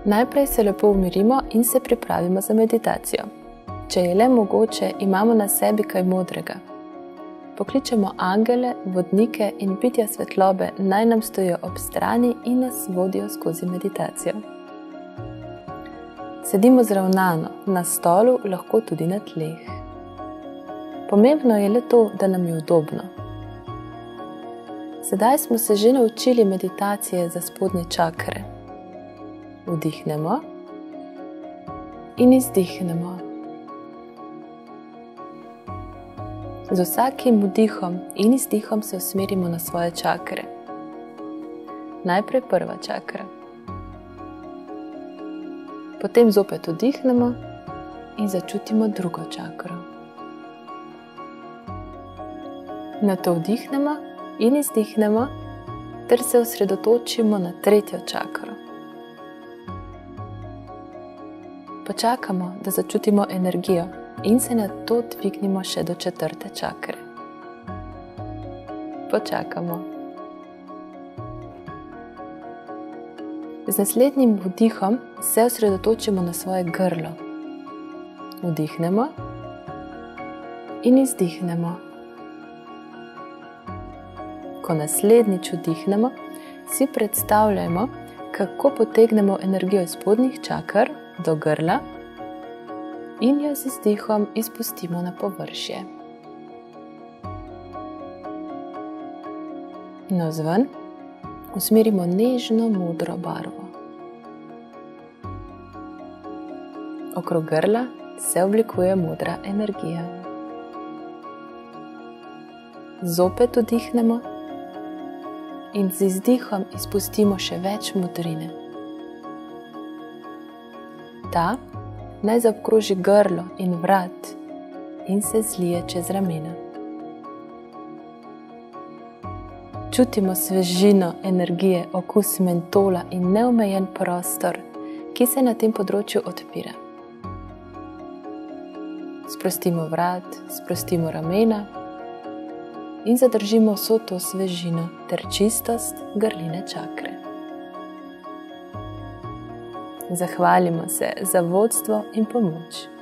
Najprej se lepo umirimo in se pripravimo za meditacijo. Če je le mogoče, imamo na sebi kaj modrega. Pokličemo angele, vodnike in bitja svetlobe, naj nam stojijo ob strani in nas vodijo skozi meditacijo. Sedimo zravnano, na stolu, lahko tudi na tleh. Pomembno je le to, da nam je udobno. Sedaj smo se že naučili meditacije za spodnje čakre. Vdihnemo in izdihnemo. Z vsakim vdihom in izdihom se usmerimo na svoje čakre. Najprej prva čakra. Potem zopet vdihnemo in začutimo drugo čakro. Nato vdihnemo in izdihnemo ter se osredotočimo na tretjo čakro. Počakamo, da začutimo energijo in se nato dvignimo še do četrte čakre. Počakamo. Z naslednjim vdihom se osredotočimo na svoje grlo. Vdihnemo in izdihnemo. Ko naslednjič vdihnemo, si predstavljamo, kako potegnemo energijo iz spodnjih čaker do grla in jo z izdihom izpustimo na površje. Navzven usmerimo nežno modro barvo. Okrog grla se oblikuje modra energija. Zopet vdihnemo in z izdihom izpustimo še več modrine. Ta naj zaobkroži grlo in vrat in se zlije čez ramena. Čutimo svežino energije, okus mentola in neomejen prostor, ki se na tem področju odpira. Sprostimo vrat, sprostimo ramena in zadržimo vso to svežino ter čistost grline čakre. Zahvalimo se za vodstvo in pomoč.